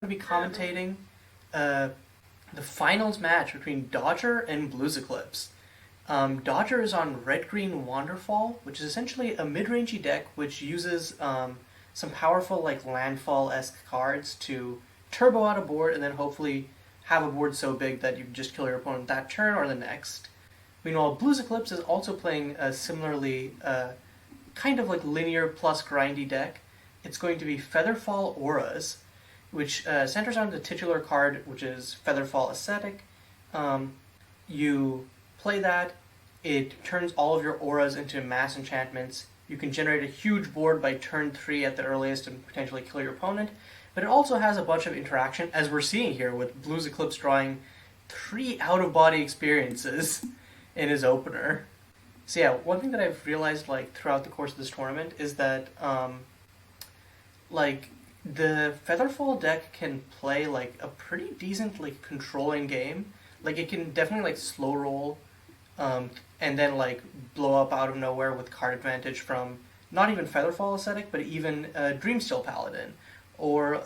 be commentating uh, the finals match between Dodger and BluesEclipse. Dodger is on red-green Wanderfall, which is essentially a mid-rangey deck which uses some powerful like landfall-esque cards to turbo out a board and then hopefully have a board so big that you can just kill your opponent that turn or the next. Meanwhile, BluesEclipse is also playing a similarly kind of like linear plus grindy deck. It's going to be Featherfall Auras, which centers on the titular card, which is Featherfall Ascetic. You play that, it turns all of your auras into mass enchantments. You can generate a huge board by turn 3 at the earliest and potentially kill your opponent. But it also has a bunch of interaction, as we're seeing here, with BluesEclipse drawing 3 out-of-body experiences in his opener. So yeah, one thing that I've realized like throughout the course of this tournament is that like the Featherfall deck can play like a pretty decent like controlling game. Like it can definitely like slow roll, and then like blow up out of nowhere with card advantage from not even Featherfall Ascetic, but even Dreamsteel Paladin or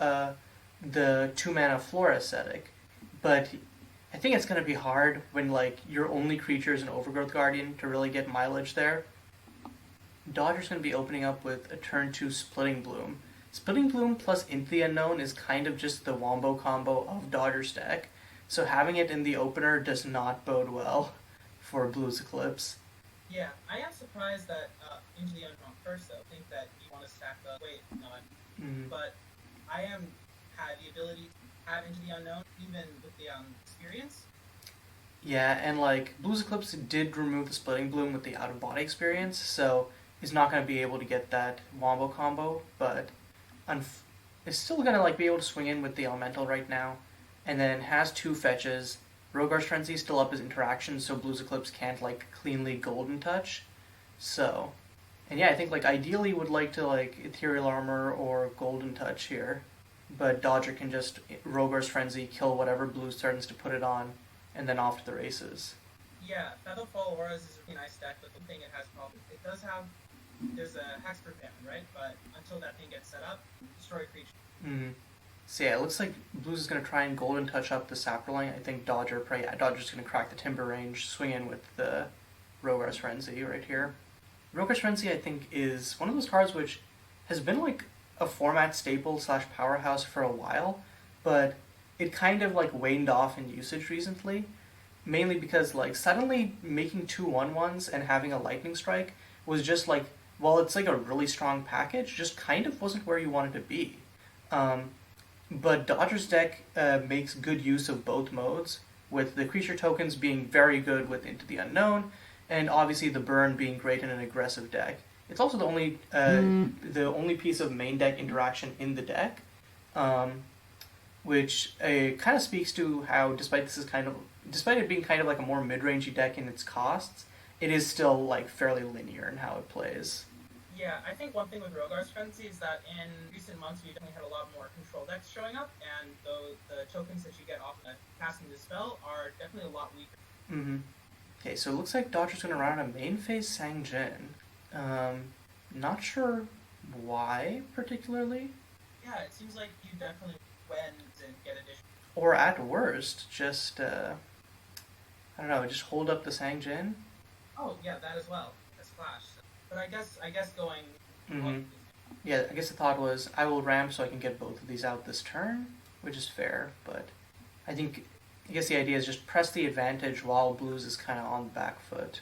the 2-mana Flora Ascetic. But I think it's going to be hard when like your only creature is an Overgrowth Guardian to really get mileage there. Dodger's going to be opening up with a turn 2 Splitting Bloom. Splitting Bloom plus Into the Unknown is kind of just the wombo combo of Dodger's deck, so having it in the opener does not bode well for BluesEclipse. Yeah, I am surprised that Into the Unknown first, though. I think that you want to stack up. Wait, not. But I am had the ability to have Into the Unknown, even with the experience. Yeah, and like BluesEclipse did remove the Splitting Bloom with the out-of-body experience, so he's not going to be able to get that wombo combo, but is still going to like be able to swing in with the Elemental right now, and then has 2 fetches. Rogar's Frenzy still up his interaction, so BluesEclipse can't like cleanly Golden Touch. So, and yeah, I think like ideally would like to like Ethereal Armor or Golden Touch here, but Dodger can just Rogar's Frenzy, kill whatever Blue threatens to put it on, and then off to the races. Yeah, Featherfall Auras is a really nice deck, but the thing it has problems. It does have there's a Hexproof Ban, right? But until that thing gets set up, destroy a creature. So yeah, it looks like Blues is going to try and Golden Touch up the Saproling. I think Dodger's going to crack the Timber range, swing in with the Rogar's Frenzy right here. Rogar's Frenzy, I think, is one of those cards which has been like a format staple / powerhouse for a while, but it kind of like waned off in usage recently, mainly because like suddenly making 2 1/1s and having a Lightning Strike was just like, while it's like a really strong package, just kind of wasn't where you wanted to be. But Dodger's deck makes good use of both modes, with the creature tokens being very good with Into the Unknown, and obviously the burn being great in an aggressive deck. It's also the only piece of main deck interaction in the deck, which kind of speaks to how, despite it being kind of like a more mid-rangey deck in its costs, it is still like fairly linear in how it plays. Yeah, I think one thing with Rogar's Frenzy is that in recent months we definitely had a lot more control decks showing up, and the tokens that you get off of casting the spell are definitely a lot weaker. Okay, so it looks like Dodger's going to run out a main phase Sang-Jin. Not sure why particularly. Yeah, it seems like you definitely win and get additional. Or at worst, just I don't know, just hold up the Sang-Jin. Oh yeah, that as well as Flash. But I guess going. Yeah, I guess the thought was I will ramp so I can get both of these out this turn, which is fair. But I guess the idea is just press the advantage while Blues is kind of on the back foot.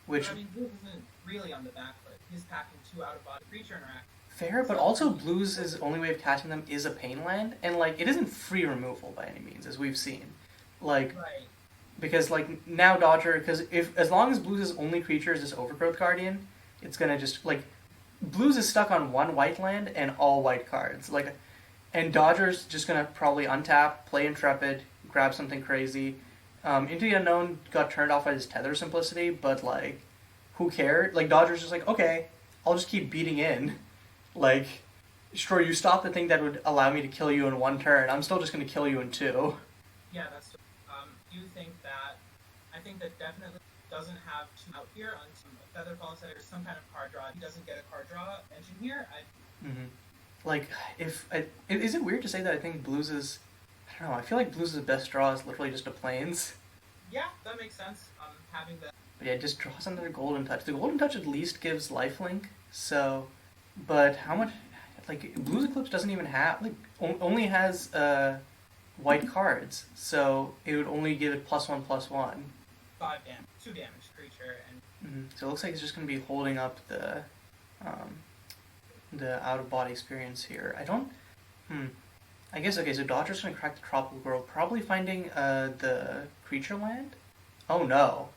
Which but, I mean, Blues isn't really on the back foot. He's packing 2 out-of-body creature interaction. Fair, but also Blues' only way of catching them is a Pain Land, and like it isn't free removal by any means, as we've seen. Like. Right. Because like now Dodger, because as long as Blues' only creature is this Overgrowth Guardian, it's gonna just like Blues is stuck on 1 white land and all white cards. Like, and Dodger's just gonna probably untap, play Intrepid, grab something crazy. Into the Unknown got turned off by his Tether simplicity, but like, who cared? Like Dodger's just like, okay, I'll just keep beating in. Like, sure, you stop the thing that would allow me to kill you in 1 turn. I'm still just gonna kill you in 2. Yeah, that's. Do you think that? I think that definitely doesn't have 2 out here on some Featherfall set or some kind of card draw. He doesn't get a card draw engine here. like, is it weird to say that I think Blues is, I don't know, I feel like Blues' best draw is literally just a Plains. Yeah, that makes sense. Having the But yeah, just draws another Golden Touch. The Golden Touch at least gives lifelink, so, but how much, like, BluesEclipse doesn't even have, like, only has, white cards, so it would only give it +1/+1. 5 damage, 2 damage creature, and So it looks like it's just going to be holding up the out-of-body experience here. I don't... I guess, okay, so Dodger's going to crack the Tropical Grove, probably finding the creature land? Oh, no.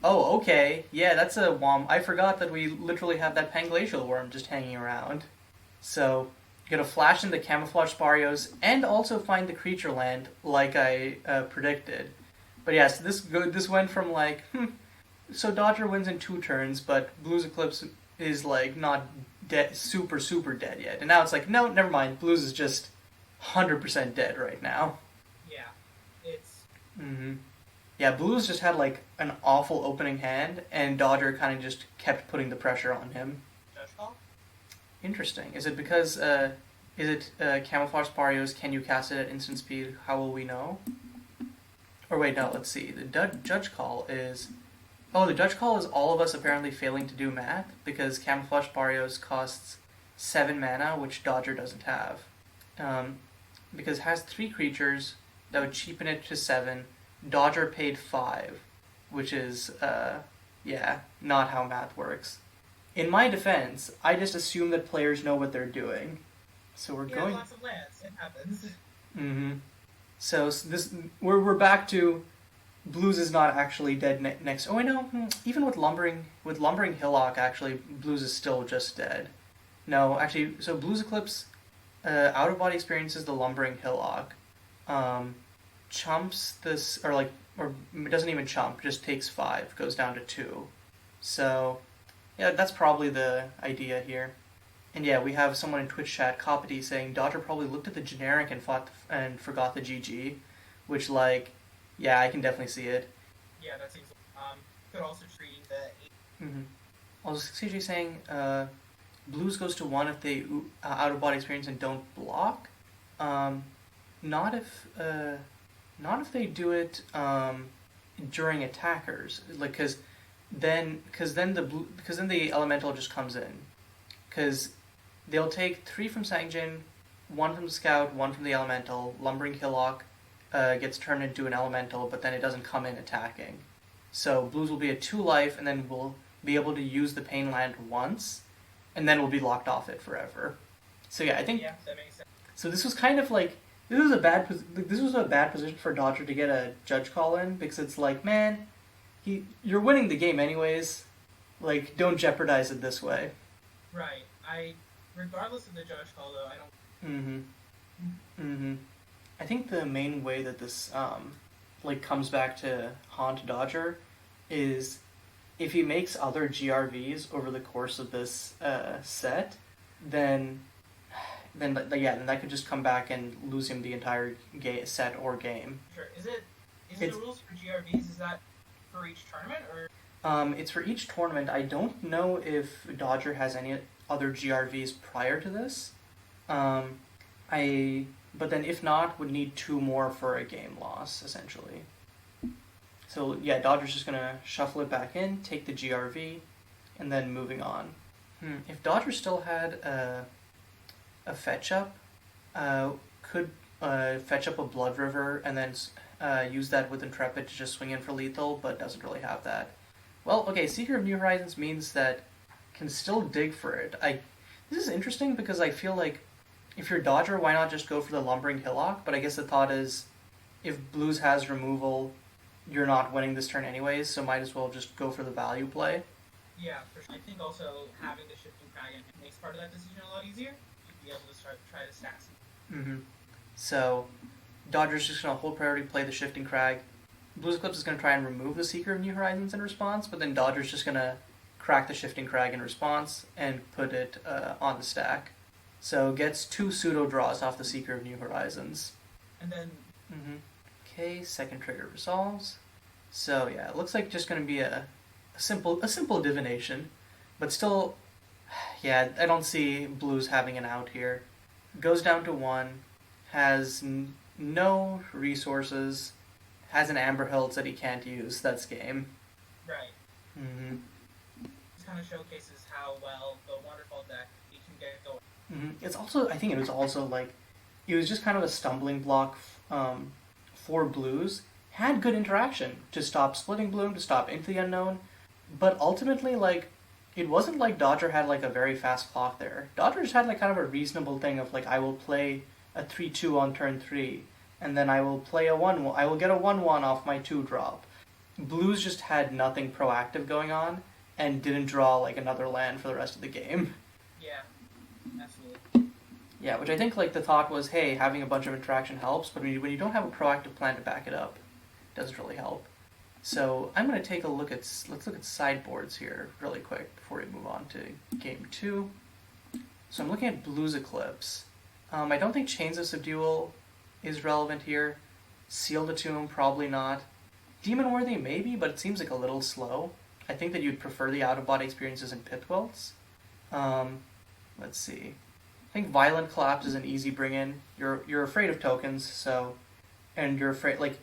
Oh, okay. Yeah, that's a Wom. I forgot that we literally have that Panglacial Worm just hanging around. So, you're going to flash into Camouflage Sparios and also find the creature land, like I predicted. But yes, this went from like, so Dodger wins in 2 turns, but BluesEclipse is like not dead, super dead yet. And now it's like, no, never mind. Blues is just 100% dead right now. yeah, it's Yeah, Blues just had like an awful opening hand, and Dodger kind of just kept putting the pressure on him. Judge Call. Interesting. Is it because Camouflage Sparios? Can you cast it at instant speed? How will we know? Or wait, no. Let's see. The Judge Call is. Oh, the Judge Call is all of us apparently failing to do math because Camouflage Barrios costs 7 mana, which Dodger doesn't have. Because it has 3 creatures that would cheapen it to 7. Dodger paid 5, which is, not how math works. In my defense, I just assume that players know what they're doing. So we're going... lots of lands. It happens. So we're back to... Blues is not actually dead next. Oh, I know. Even with Lumbering Hillock, actually, Blues is still just dead. No, actually, so BluesEclipse, out of body experiences the Lumbering Hillock, chumps this, or doesn't even chump, just takes 5, goes down to 2. So, yeah, that's probably the idea here. And yeah, we have someone in Twitch chat, Copity, saying Dodger probably looked at the generic and forgot the GG, which yeah, I can definitely see it. Yeah, that seems. Could also treat the. Also, CJ saying Blues goes to 1 if they out of body experience and don't block. Not if they do it during attackers, because then the elemental just comes in, because they'll take 3 from Sangjin, 1 from the scout, 1 from the elemental. Lumbering Hillock gets turned into an elemental, but then it doesn't come in attacking. So Blues will be at 2 life, and then we'll be able to use the Pain Land once, and then we'll be locked off it forever. So yeah, I think. Yeah, that makes sense. So this was kind of like this was a bad position for Dodger to get a Judge Call in, because it's like, man, you're winning the game anyways. Like, don't jeopardize it this way. Right. Regardless of the Judge Call, though, I don't. I think the main way that this comes back to haunt Dodger is if he makes other GRVs over the course of this set, then that could just come back and lose him the entire set or game. Sure. Is it the rules for GRVs? Is that for each tournament or? It's for each tournament. I don't know if Dodger has any other GRVs prior to this. But then if not, would need 2 more for a game loss, essentially. So yeah, Dodger's just going to shuffle it back in, take the GRV, and then moving on. If Dodger still had a fetch up, could fetch up a Blood River and then use that with Intrepid to just swing in for lethal, but doesn't really have that. Well, okay, Seeker of New Horizons means that can still dig for it. This is interesting because I feel like if you're Dodger, why not just go for the Lumbering Hillock? But I guess the thought is, if Blues has removal, you're not winning this turn anyways, so might as well just go for the value play. Yeah, for sure. I think also having the Shifting Dragon makes part of that decision a lot easier. You'd be able to try to stack some. So, Dodger's just going to hold priority, play the Shifting Crag. BluesEclipse is going to try and remove the Seeker of New Horizons in response, but then Dodger's just going to crack the Shifting Crag in response and put it on the stack. So gets 2 pseudo draws off the Seeker of New Horizons. And then... Okay, second trigger resolves. So yeah, it looks like just going to be a simple divination. But still, yeah, I don't see Blues having an out here. goes down to 1, has no resources, has an Amber Hills that he can't use. That's game. Right. Mm-hmm. This kind of showcases how well the Wanderfall deck you can get going. Mm-hmm. It's also, I think it was also like, it was just kind of a stumbling block for Blues. Had good interaction to stop Splitting Bloom, to stop Into the Unknown, but ultimately, like, it wasn't like Dodger had like a very fast clock there. Dodger just had like kind of a reasonable thing of like, I will play a 3-2 on turn 3, and then I will play a 1-1. I will get a 1-1 off my 2-drop. Blues just had nothing proactive going on and didn't draw like another land for the rest of the game. Yeah, absolutely. Yeah, which I think like the thought was, hey, having a bunch of interaction helps, but when you don't have a proactive plan to back it up, it doesn't really help. So I'm going to take a look at, let's look at sideboards here really quick before we move on to game 2. So I'm looking at BluesEclipse. I don't think Chains of Subdual is relevant here. Seal the Tomb, probably not. Demon Worthy, maybe, but it seems like a little slow. I think that you'd prefer the out-of-body experiences in Pithwelts. Let's see. I think Violent Collapse is an easy bring-in. You're afraid of tokens, so... And you're afraid, like,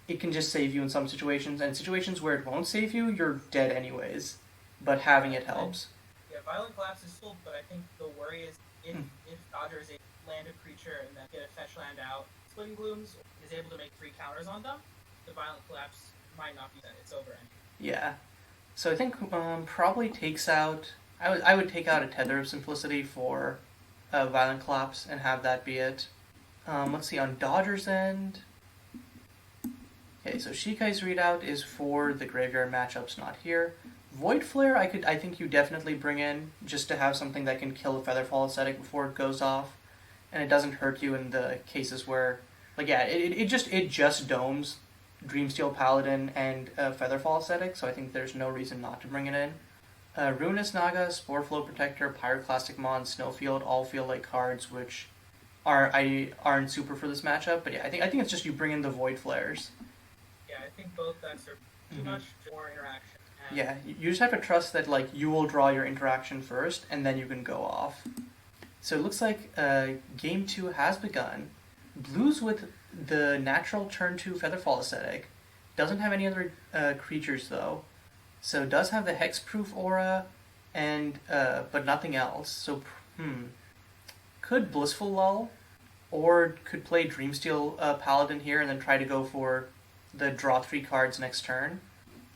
it can just save you in some situations, and situations where it won't save you, you're dead anyways. But having it helps. Yeah, Violent Collapse is cool, but I think the worry is if Dodger is a landed creature and then get a fetch land out, Splitting Blooms is able to make 3 counters on them, the Violent Collapse might not be that it's over. Yeah. So I think probably takes out... I would take out a Tether of Simplicity for a Violent Collapse and have that be it. Let's see, on Dodger's end... Okay, so Shikai's readout is for the graveyard matchups, not here. Void Flare, I think you definitely bring in just to have something that can kill a Featherfall aesthetic before it goes off, and it doesn't hurt you in the cases where, like, yeah, it just domes Dreamsteel Paladin and Featherfall aesthetic, so I think there's no reason not to bring it in. Ruinous Naga, Sporeflow Protector, Pyroclastic Mon, Snowfield all feel like cards which aren't super for this matchup, but yeah, I think it's just you bring in the Void Flares. Yeah, I think both decks are too much more interaction. Yeah, you just have to trust that like you will draw your interaction first, and then you can go off. So it looks like game 2 has begun. Blues with the natural turn 2 Featherfall aesthetic. Doesn't have any other creatures though. So does have the Hexproof aura, and but nothing else. So could Blissful Lull, or could play Dreamsteel Paladin here and then try to go for the draw 3 cards next turn.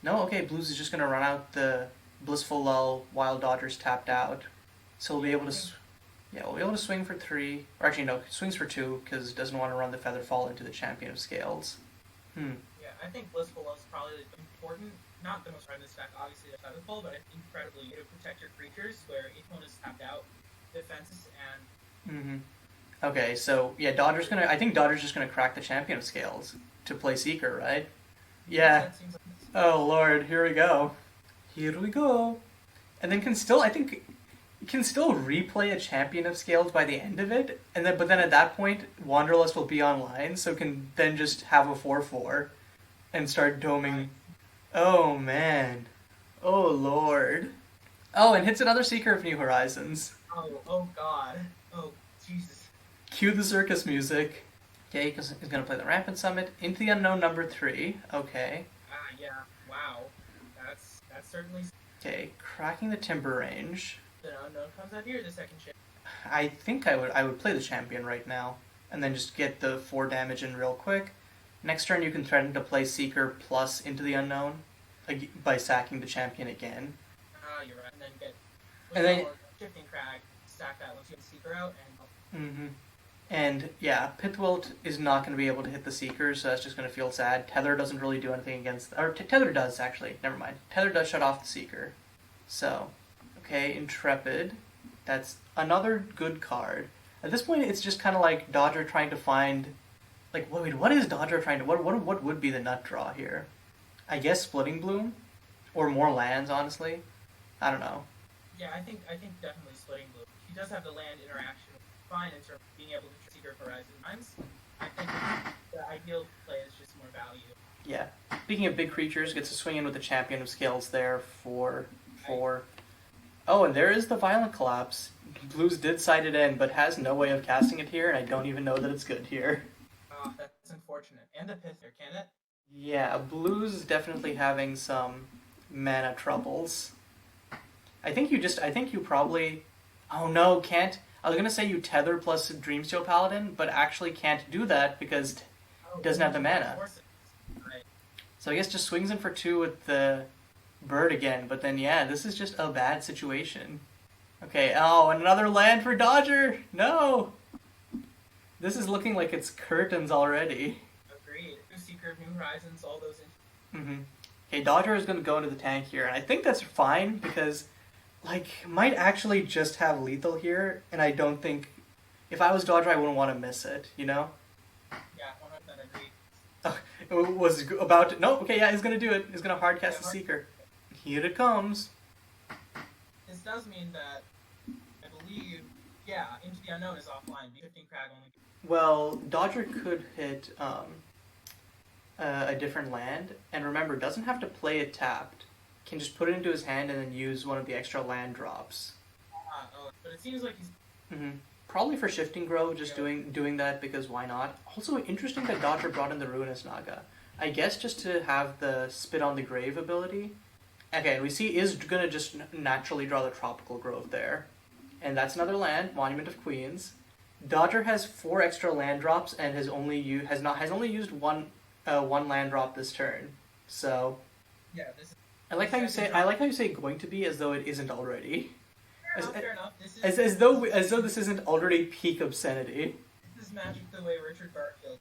No, okay, Blues is just going to run out the Blissful Lull while Dodger's tapped out. So we'll be able to... Yeah, we'll be able to swing for 3. Or actually, no, swings for 2 because it doesn't want to run the Featherfall into the Champion of Scales. Yeah, I think Blissful Lull is probably important. Not the most part of this deck, obviously, the Featherfall, but incredibly to protect your creatures where each one is tapped out, defenses, and... Okay, so, yeah, I think Dodger's just going to crack the Champion of Scales to play Seeker, right? Yeah. Oh, Lord, here we go. Here we go. And then can still replay a Champion of Scales by the end of it, but then at that point, Wanderlust will be online, so can then just have a 4/4 and start doming. Oh, man. Oh, Lord. Oh, and hits another Seeker of New Horizons. Oh, God. Oh, Jesus. Cue the circus music. Okay, because he's going to play the Rampant Summit. Into the Unknown number 3. Okay. Yeah. Wow. That's certainly... Okay, cracking the Timber Range. The Unknown comes out here the second chip. I think I would play the Champion right now, and then just get the 4 damage in real quick. Next turn you can threaten to play Seeker plus Into the Unknown by sacking the Champion again. You're right. And then get... And then... Shifting Crag, stack that once you get Seeker out, and... And, yeah, Pithwilt is not going to be able to hit the Seekers, so that's just going to feel sad. Tether doesn't really do anything against... Or Tether does, actually. Never mind. Tether does shut off the Seeker. So, okay, Intrepid. That's another good card. At this point, it's just kind of like Dodger trying to find... Like, wait, what is Dodger trying to... What would be the nut draw here? I guess Splitting Bloom? Or more lands, honestly? I don't know. Yeah, I think definitely Splitting Bloom. He does have the land interaction fine in terms of being able to Seeker Horizon times. I think the ideal play is just more value. Yeah. Speaking of big creatures, gets to swing in with the Champion of Scales there for 4. Oh, and there is the Violent Collapse. Blues did side it in, but has no way of casting it here, and I don't even know that it's good here. Oh, that's unfortunate. And a Pither, can it? Yeah, Blues is definitely having some mana troubles. I think you probably, oh no, can't, I was gonna say you tether plus Dreamsteel Paladin, but actually can't do that because Oh, it doesn't have the you mana. force it. Right. So I guess just swings in for 2 with the bird again, but then yeah, this is just a bad situation. Okay, oh, another land for Dodger! No! This is looking like it's curtains already. Agreed. New Seeker, New Horizons, all those. Okay, Dodger is going to go into the tank here, and I think that's fine because, like, might actually just have lethal here, and I don't think, if I was Dodger, I wouldn't want to miss it, you know? Yeah, 100% agree. It was about to, no, okay, yeah, he's going to do it. He's going to hard cast the hard- Seeker. Here it comes. This does mean that, I believe, yeah, Into the Unknown is offline. 15 Crag only. Well, Dodger could hit a different land, and remember, doesn't have to play it tapped. Can just put it into his hand and then use one of the extra land drops. But it seems like he's. Probably for Shifting Grove, just doing that because why not? Also, interesting that Dodger brought in the Ruinous Naga. I guess just to have the Spit on the Grave ability. Okay, we see is gonna just naturally draw the Tropical Grove there. And that's another land, Monument of Queens. Dodger has 4 extra land drops and has only used one land drop this turn. So Yeah, this is. I like how you say going to be as though it isn't already. Fair enough. This is, As though this isn't already peak obscenity. This is magic the way Richard Garfield.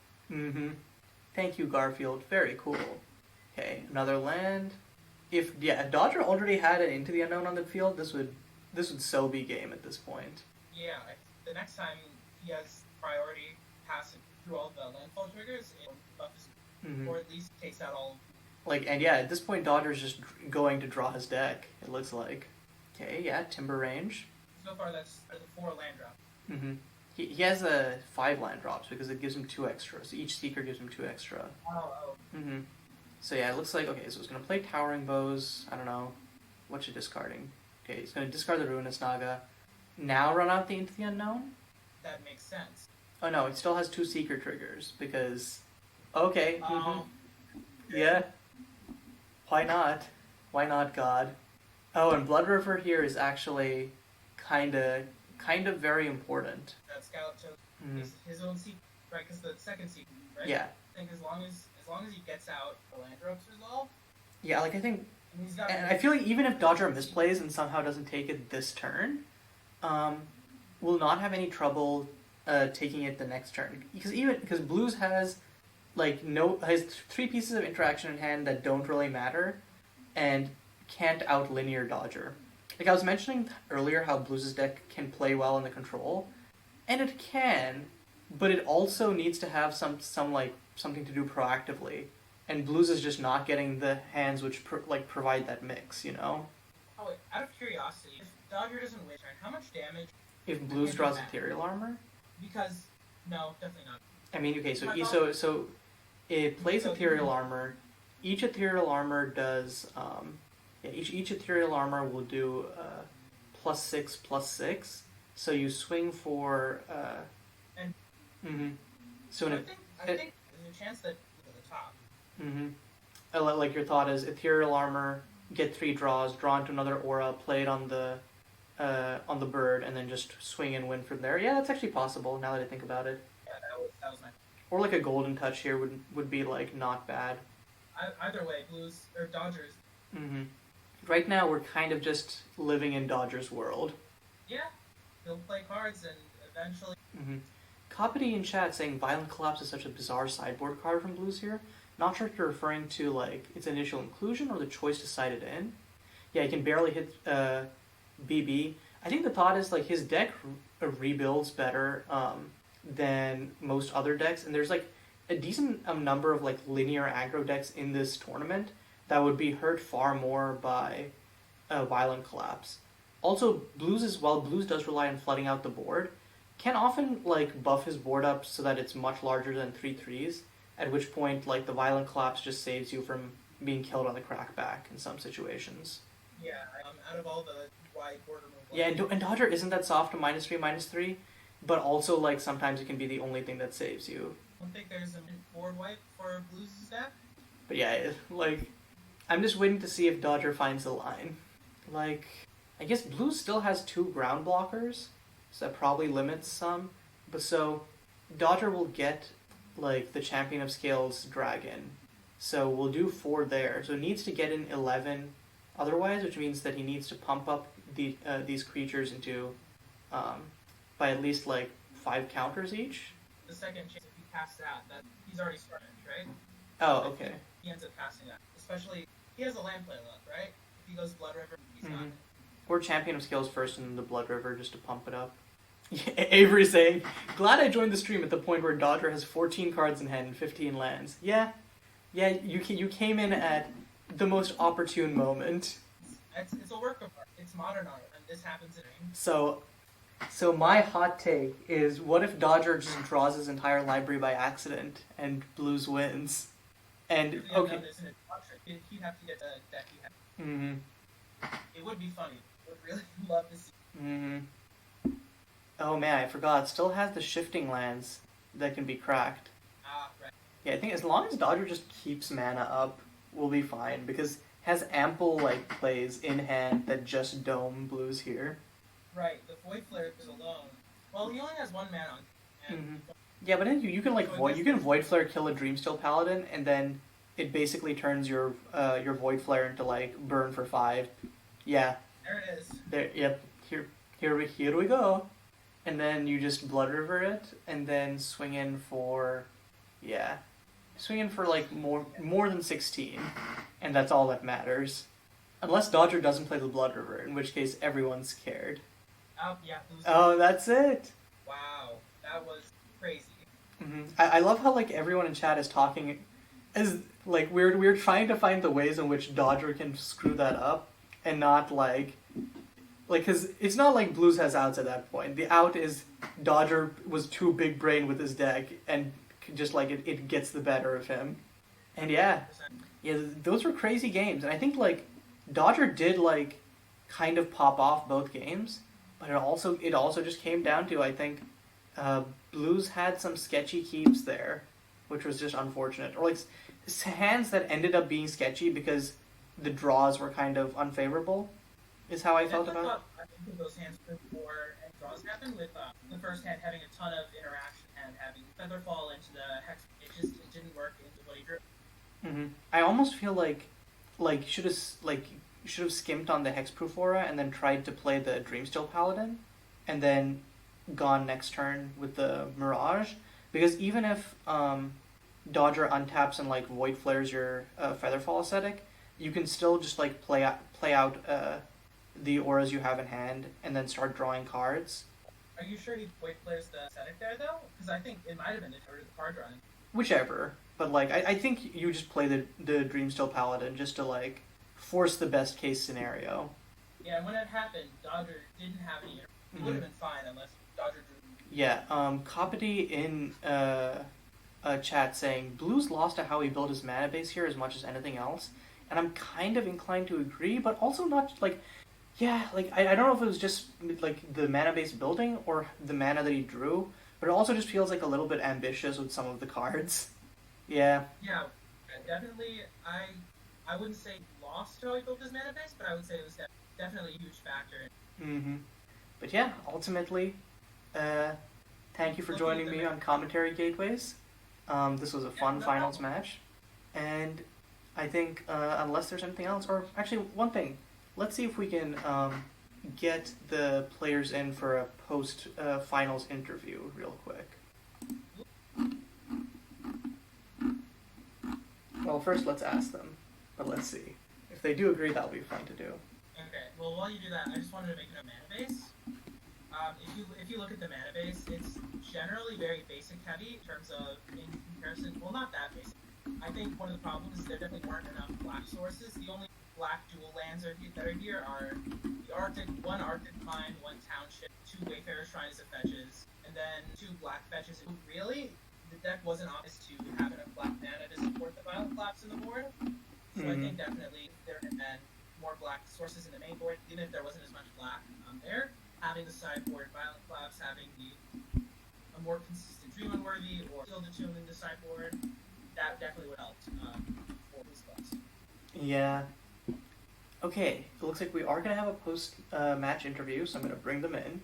Thank you, Garfield. Very cool. Okay, another land. If Dodger already had an Into the Unknown on the field, this would so be game at this point. Yeah, the next time he has priority passing through all the landfall triggers, it'll buff his, or at least takes out all. At this point, Dodger's just going to draw his deck. It looks like. Okay, yeah, Timber Range. So far, that's the 4 land drops. He has 5 land drops because it gives him 2 extra. So each Seeker gives him 2 extra. Oh. So yeah, it looks like, okay, so he's going to play Towering Bows. I don't know. What's he discarding? Okay, he's going to discard the Ruinous Naga. Now run out the Into the Unknown? That makes sense. Oh no, it still has 2 Seeker triggers because... Okay. Yeah. Why not? Why not, God? Oh, and Blood River here is actually kind of very important. That Scout chose his own Seeker, right? Because the second Seeker, right? Yeah. I think as long as he gets out the land drops resolve. Yeah, like I think, and I feel like even if Dodger misplays and somehow doesn't take it this turn, will not have any trouble taking it the next turn. Because Blues has has 3 pieces of interaction in hand that don't really matter, and can't out-linear Dodger. Like I was mentioning earlier how Blues' deck can play well in the control, and it can, but it also needs to have something to do proactively, and Blues is just not getting the hands which provide that mix, you know? Oh, wait, out of curiosity, if Dodger doesn't win turn, how much damage? If Blues draws Ethereal Armor? Because, no, definitely not. I mean, okay, so it plays Ethereal Armor. Each Ethereal Armor does... each Ethereal Armor will do +6/+6. So you swing for... So I think there's a chance that at the top. Like your thought is Ethereal Armor, get 3 draws, draw into another aura, play it on the bird, and then just swing and win from there. Yeah, that's actually possible now that I think about it. Yeah, that was my... Or like a Golden Touch here would be like not bad. Either way, Blues or Dodgers. Right now we're kind of just living in Dodgers' world. Yeah, he'll play cards and eventually... Copity in chat saying Violent Collapse is such a bizarre sideboard card from Blues here. Not sure if you're referring to like its initial inclusion or the choice to side it in. Yeah, he can barely hit BB. I think the thought is like his deck rebuilds better than most other decks, and there's like a decent number of like linear aggro decks in this tournament that would be hurt far more by Violent Collapse. Also, Blues does rely on flooding out the board, can often like buff his board up so that it's much larger than 3/3s, at which point like the Violent Collapse just saves you from being killed on the crackback in some situations. Yeah, out of all the white, board remove white. Yeah, and Dodger isn't that soft to -3/-3, but also like sometimes it can be the only thing that saves you. I don't think there's a board wipe for Blues' deck. But yeah, like, I'm just waiting to see if Dodger finds the line. Like, I guess Blues still has 2 ground blockers, so that probably limits some. But so, Dodger will get, like, the Champion of Scales Dragon. So we'll do 4 there. So it needs to get in 11 otherwise, which means that he needs to pump up these creatures into, by at least, like, 5 counters each. The second chance, if he casts that he's already started, right? Oh, okay. He ends up casting that. Especially, he has a land play left, right? If he goes Blood River, he's not. Or Champion of Scales first and then the Blood River just to pump it up. Avery saying, glad I joined the stream at the point where Dodger has 14 cards in hand and 15 lands. Yeah, you came in at the most opportune moment. It's a work of art. It's modern art, and this happens in game. So my hot take is, what if Dodger just draws his entire library by accident and Blues wins? And okay. He'd have to get the deck he had. Mm-hmm. It would be funny. I would really love to see. Mm-hmm. Oh man, I forgot. It still has the shifting lands that can be cracked. Ah, right. Yeah, I think as long as Dodger just keeps mana up, we'll be fine, because it has ample like plays in hand that just dome Blues here. Right, the Void Flare is alone. Well, he only has 1 mana on. And Yeah, but then you can like Void Flare kill a Dreamsteel Paladin, and then it basically turns your Void Flare into like burn for 5. Yeah. There it is. There. Yep. Here we go. And then you just Blood River it, and then swing in for like more than 16, and that's all that matters. Unless Dodger doesn't play the Blood River, in which case everyone's scared. Oh yeah. Oh, that's it. Wow, that was crazy. Mm-hmm. I love how like everyone in chat is talking, as like we're trying to find the ways in which Dodger can screw that up, and not like, because it's not like Blues has outs at that point. The out is Dodger was too big brain with his deck, and just like it gets the better of him. And yeah, those were crazy games. And I think like Dodger did like kind of pop off both games, but it also just came down to, I think, Blues had some sketchy keeps there, which was just unfortunate. Or like hands that ended up being sketchy because the draws were kind of unfavorable, is how I felt about it. I think those hands before draws happened, with the first hand having a ton of interaction and having Featherfall into the Hex. It didn't work into what he drew. Mm-hmm. I almost feel like should have skimped on the Hexproof Aura and then tried to play the Dreamsteel Paladin, and then gone next turn with the Mirage, because even if Dodger untaps and like Void Flares your Featherfall aesthetic, you can still just like play out the auras you have in hand and then start drawing cards. Are you sure he Void Flares the aesthetic there though? Because I think it might have been the card drawing. Whichever, but like I think you just play the Dreamsteel Paladin just to like force the best case scenario. Yeah, and when it happened, Dodger didn't have any. It would have been fine unless Dodger drew. Yeah, Kopity in chat saying Blues lost to how he built his mana base here as much as anything else, and I'm kind of inclined to agree, but also not like. Yeah, like I don't know if it was just like the mana base building or the mana that he drew, but it also just feels like a little bit ambitious with some of the cards. Yeah. Yeah, definitely. I wouldn't say lost to how he built his mana base, but I would say it was definitely a huge factor. Mm-hmm. But yeah, ultimately, thank you for joining me on Commentary Gateways. This was a fun finals match, and I think unless there's anything else, or actually one thing. Let's see if we can get the players in for a post-finals interview real quick. Well, first let's ask them, but let's see. If they do agree, that'll be fun to do. Okay, well while you do that, I just wanted to make a mana base. If you look at the mana base, it's generally very basic heavy in terms of, in comparison, well not that basic. I think one of the problems is there definitely weren't enough black sources. The only black dual lands that are here are one Arctic Pine, one Township, 2 Wayfarer Shrines of Fetches, and then 2 black fetches. Really, the deck wasn't obvious to have enough black mana to support the Violent Collapse in the board. So I think definitely there, and then more black sources in the main board, even if there wasn't as much black there. Having the sideboard Violent Collapse, having a more consistent Dream Unworthy or Kill the Tomb in the sideboard, that definitely would help for these class. Yeah. Okay, it looks like we are going to have a post-match interview, so I'm going to bring them in.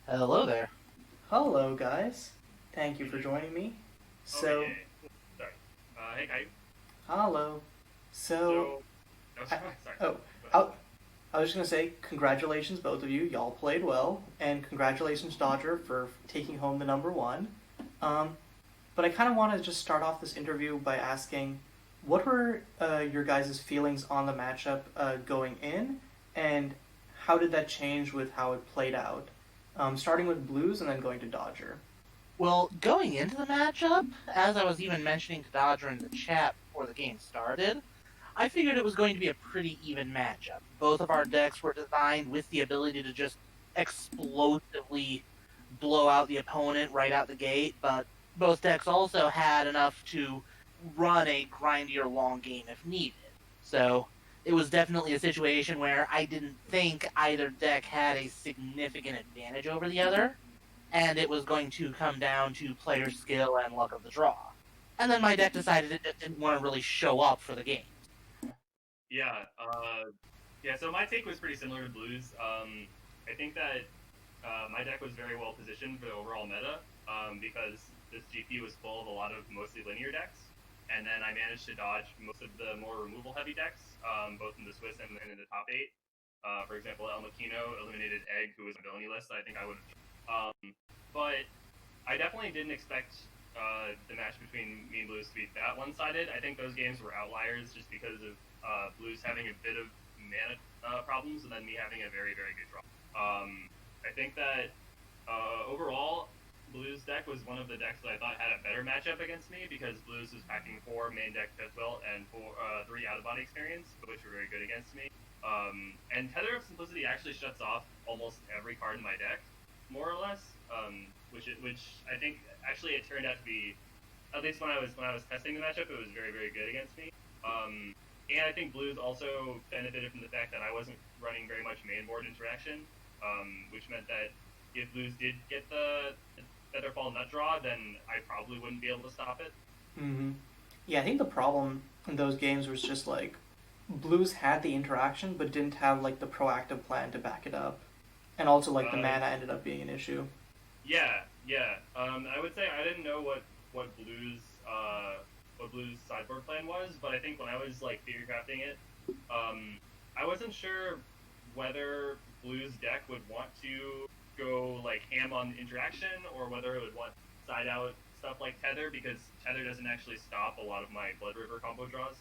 Hello there. Hello, guys. Thank you for joining me. So, okay. Sorry. Hey, Kai. Hello. So sorry. I was just going to say, congratulations, both of you. Y'all played well. And congratulations, Dodger, for taking home the number one. But I kind of want to just start off this interview by asking, what were your guys' feelings on the matchup going in? And how did that change with how it played out? Starting with Blues and then going to Dodger. Well, going into the matchup, as I was even mentioning to Dodger in the chat before the game started, I figured it was going to be a pretty even matchup. Both of our decks were designed with the ability to just explosively blow out the opponent right out the gate, but both decks also had enough to run a grindier long game if needed. So it was definitely a situation where I didn't think either deck had a significant advantage over the other, and it was going to come down to player skill and luck of the draw. And then my deck decided it didn't want to really show up for the game. Yeah, so my take was pretty similar to Blues. I think that my deck was very well positioned for the overall meta because this GP was full of a lot of mostly linear decks, and then I managed to dodge most of the more removal-heavy decks, both in the Swiss and in the top 8. For example, El Maquino eliminated Egg, who was a villainy list. I think I would have. But I definitely didn't expect the match between me and Blues to be that one-sided. I think those games were outliers just because of Blues having a bit of mana problems and then me having a very, very good draw. I think that overall, Blues deck was one of the decks that I thought had a better matchup against me because Blues was packing 4 main deck Featherfall and 3 out-of-body experience, which were very good against me. And Tether of Simplicity actually shuts off almost every card in my deck, more or less, which I think actually it turned out to be, at least when I was testing the matchup, it was very, very good against me. And I think Blues also benefited from the fact that I wasn't running very much main board interaction, which meant that if Blues did get the Featherfall nut draw, then I probably wouldn't be able to stop it. Mm-hmm. Yeah, I think the problem in those games was just like Blues had the interaction but didn't have like the proactive plan to back it up, and also like the mana ended up being an issue. Yeah. I would say I didn't know what Blues sideboard plan was, but I think when I was like theory crafting it, I wasn't sure whether Blues deck would want to go like ham on interaction or whether it would want side out stuff like Tether, because Tether doesn't actually stop a lot of my Blood River combo draws.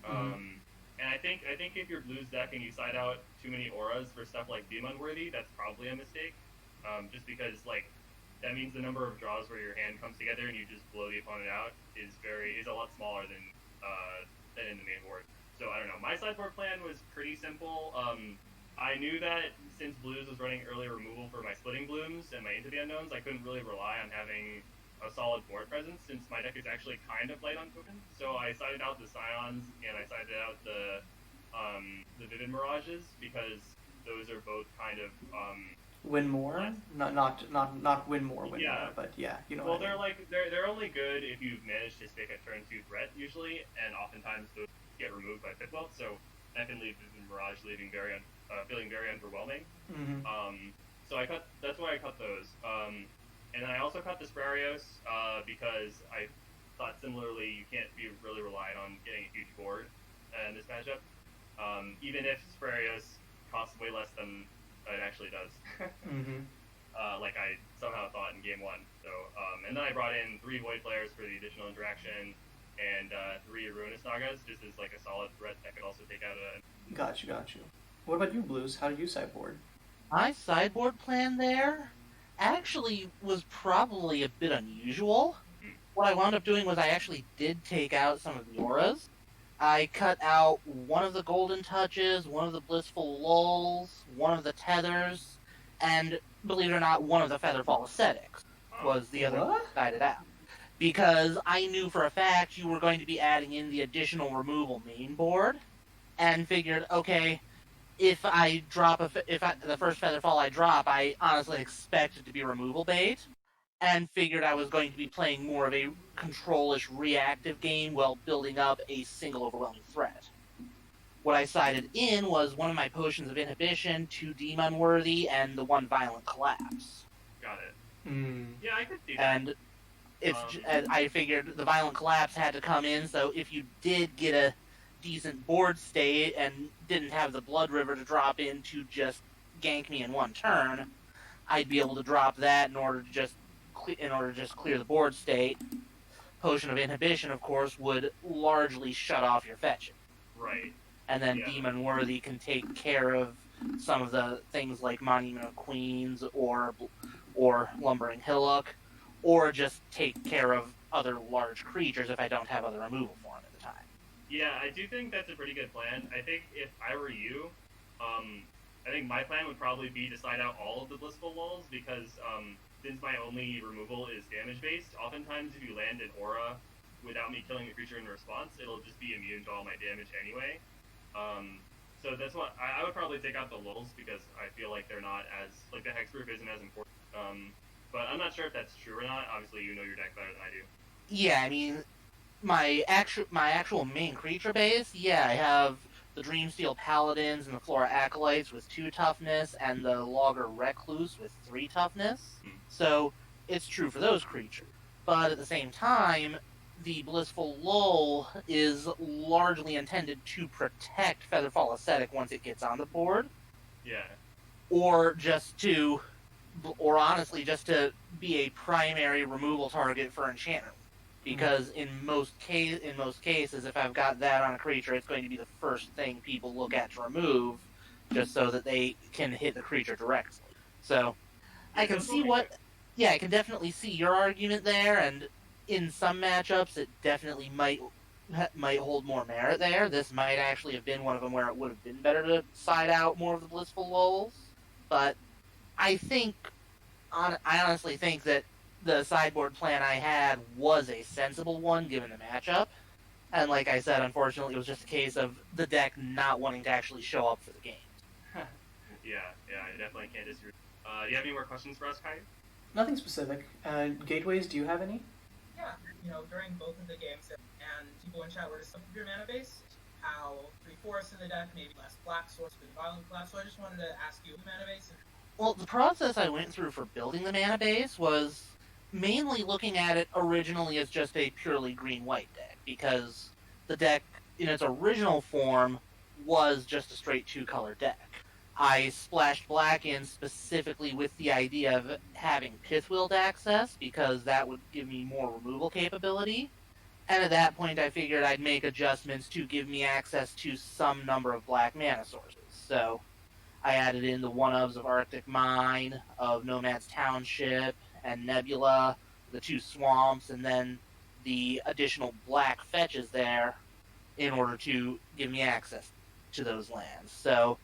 And I think if you're Blues deck and you side out too many auras for stuff like Dream Unworthy, that's probably a mistake. Just because like that means the number of draws where your hand comes together and you just blow the opponent out is a lot smaller than in the main board. So I don't know. My sideboard plan was pretty simple. I knew that since Blues was running early removal for my Splitting Blooms and my Into the Unknowns, I couldn't really rely on having a solid board presence since my deck is actually kind of light on token. So I sided out the Scions and I sided out the Vivid Mirages because those are both kind of win more, not win more, but yeah, you know. Well, they're only good if you've managed to stick a turn 2 threat usually, and oftentimes those get removed by Pitwell, so that can leave the Mirage feeling very underwhelming. Mm-hmm. So that's why I cut those. And I also cut the Sprarios because I thought similarly you can't be really relied on getting a huge board in this matchup, even if Sprarios costs way less than it actually does. Mm-hmm. Like I somehow thought in game 1. So, and then I brought in 3 Void Players for the additional interaction, and 3 Ruinous Nagas, just as like a solid threat that could also take out a... Got you. What about you, Blues? How did you sideboard? My sideboard plan there actually was probably a bit unusual. What I wound up doing was I actually did take out some of the auras. I cut out one of the Golden Touches, one of the Blissful Lulls, one of the Tethers, and, believe it or not, one of the Featherfall Ascetics was the other one decided out. Because I knew for a fact you were going to be adding in the additional removal main board, and figured, okay, if I drop the first Featherfall I drop, I honestly expected to be removal bait, and figured I was going to be playing more of a control-ish reactive game while building up a single overwhelming threat. What I sided in was one of my potions of inhibition, 2 Demon Worthy, and the 1 Violent Collapse. Got it. Mm. Yeah, I could see that. And I figured the Violent Collapse had to come in, so if you did get a decent board state and didn't have the Blood River to drop in to just gank me in one turn, I'd be able to drop that in order to just clear the board state. Potion of Inhibition, of course, would largely shut off your fetching. Right. And then Yeah. Demon Worthy can take care of some of the things like Monument of Queens or Lumbering Hillock, or just take care of other large creatures if I don't have other removal for them at the time. Yeah, I do think that's a pretty good plan. I think if I were you, I think my plan would probably be to slide out all of the Blissful Lulls, because since my only removal is damage based, oftentimes if you land an aura without me killing the creature in response, it'll just be immune to all my damage anyway. So that's what I would probably take out the lulls, because I feel like they're not as, like, the hexproof isn't as important. But I'm not sure if that's true or not. Obviously, you know your deck better than I do. Yeah, I mean, my actual main creature base, yeah, I have the Dreamsteel Paladins and the Flora Acolytes with 2 toughness, and the Logger Recluse with 3 toughness. So it's true for those creatures. But at the same time, the Blissful Lull is largely intended to protect Featherfall Ascetic once it gets on the board. Yeah. Or honestly, just to be a primary removal target for enchantment. Because in most cases, if I've got that on a creature, it's going to be the first thing people look at to remove, just so that they can hit the creature directly. So, I can I can definitely see your argument there, and in some matchups, it definitely might hold more merit there. This might actually have been one of them where it would have been better to side out more of the Blissful Lulls, but I honestly think that the sideboard plan I had was a sensible one given the matchup. And like I said, unfortunately, it was just a case of the deck not wanting to actually show up for the game. Yeah, I definitely can't disagree. Do you have any more questions for us, Kai? Nothing specific. Gateways, do you have any? Yeah, during both of the games, and people in chat were just looking for your mana base, how 3 forests in the deck, maybe less black source with Violent Collapse, so I just wanted to ask you mana base. Well, the process I went through for building the mana base was mainly looking at it originally as just a purely green-white deck, because the deck, in its original form, was just a straight 2-color deck. I splashed black in specifically with the idea of having Pithwild access, because that would give me more removal capability, and at that point I figured I'd make adjustments to give me access to some number of black mana sources. So I added in the one-ofs of Arctic Mine, of Nomad's Township, and Nebula, the 2 swamps, and then the additional black fetches there in order to give me access to those lands. So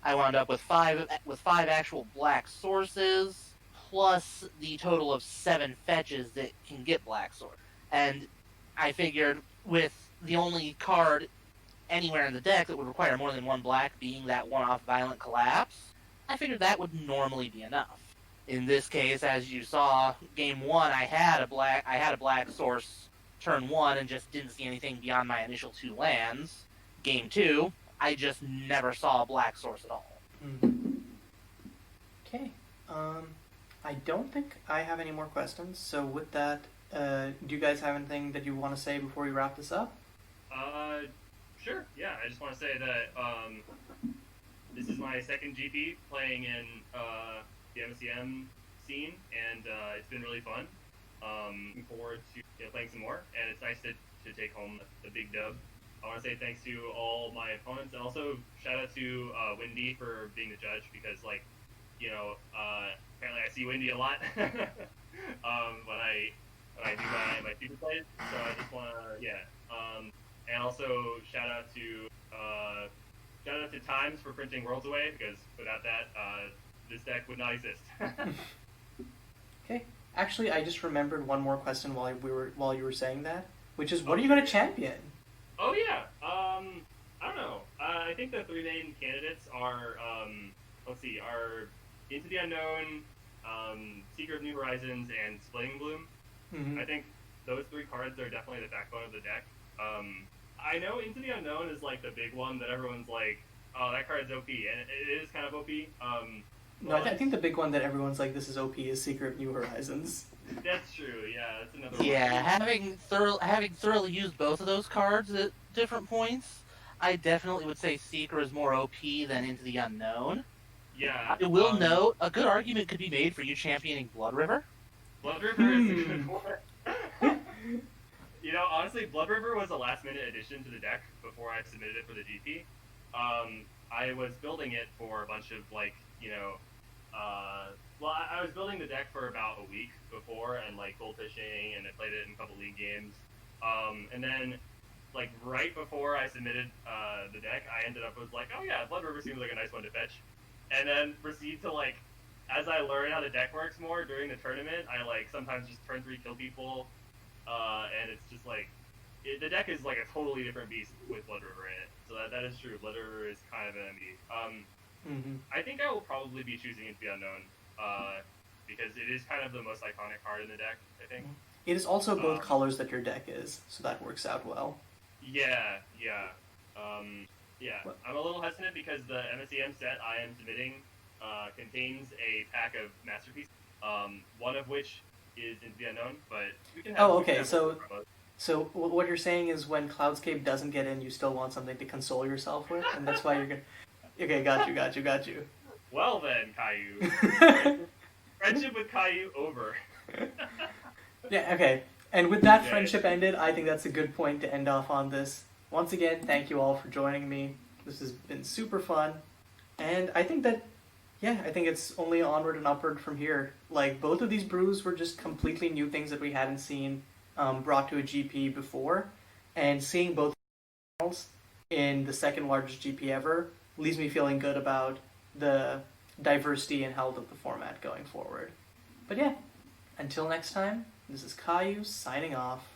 I wound up with 5 actual black sources, plus the total of 7 fetches that can get black source. And I figured with the only card anywhere in the deck that would require more than 1 black being that one-off Violent Collapse, I figured that would normally be enough. In this case, as you saw, game 1, I had a black source turn 1 and just didn't see anything beyond my initial 2 lands. Game 2, I just never saw a black source at all. Okay. I don't think I have any more questions, so with that, do you guys have anything that you want to say before we wrap this up? Sure. Yeah, I just want to say that this is my second GP playing in the MSEM scene, and it's been really fun. Looking forward to playing some more, and it's nice to take home the big dub. I want to say thanks to all my opponents, and also shout out to Wendy for being the judge, because apparently I see Wendy a lot when I do my super plays. So I just want to and also shout out to Times for printing Worlds Away, because without that this deck would not exist. Okay. Actually, I just remembered one more question while you were saying that, which is, what are you going to champion? Oh yeah. I don't know. I think the three main candidates are, are Into the Unknown, Seeker of New Horizons, and Splitting Bloom. Mm-hmm. I think those three cards are definitely the backbone of the deck. I know Into the Unknown is like the big one that everyone's like, oh, that card's OP, and it is kind of OP. No, I think the big one that everyone's like, this is OP, is Secret of New Horizons. That's true. Yeah, that's another one. Yeah, having thoroughly used both of those cards at different points, I definitely would say Seeker is more OP than Into the Unknown. Yeah. I will note, a good argument could be made for you championing Blood River. Blood River is a good one. You know, honestly, Blood River was a last-minute addition to the deck before I submitted it for the GP. I was building it for a bunch of, like, you know, I was building the deck for about a week before and, like, goldfishing, and I played it in a couple league games. And then, like, right before I submitted the deck, I ended up was like, oh yeah, Blood River seems like a nice one to fetch. And then proceed to, like, as I learn how the deck works more during the tournament, I, like, sometimes just turn 3 kill people. And it's just like, the deck is like a totally different beast with Blood River in it. So that is true. Blood River is kind of an MD. I think I will probably be choosing Into the Unknown, because it is kind of the most iconic card in the deck, I think. It is also both colors that your deck is, so that works out well. Yeah. I'm a little hesitant because the MSEM set I am submitting contains a pack of masterpieces, one of which is Into the Unknown, but we can have... Oh, okay, so what you're saying is when Cloudscape doesn't get in, you still want something to console yourself with, and that's why you're gonna... Okay, got you. Well then, Caillou. Friendship with Caillou over. Yeah, okay. And with that friendship ended, I think that's a good point to end off on this. Once again, thank you all for joining me. This has been super fun. And I think that, I think it's only onward and upward from here. Like, both of these brews were just completely new things that we hadn't seen brought to a GP before. And seeing both in the second largest GP ever leaves me feeling good about the diversity and health of the format going forward. But yeah, until next time, this is Caillou signing off.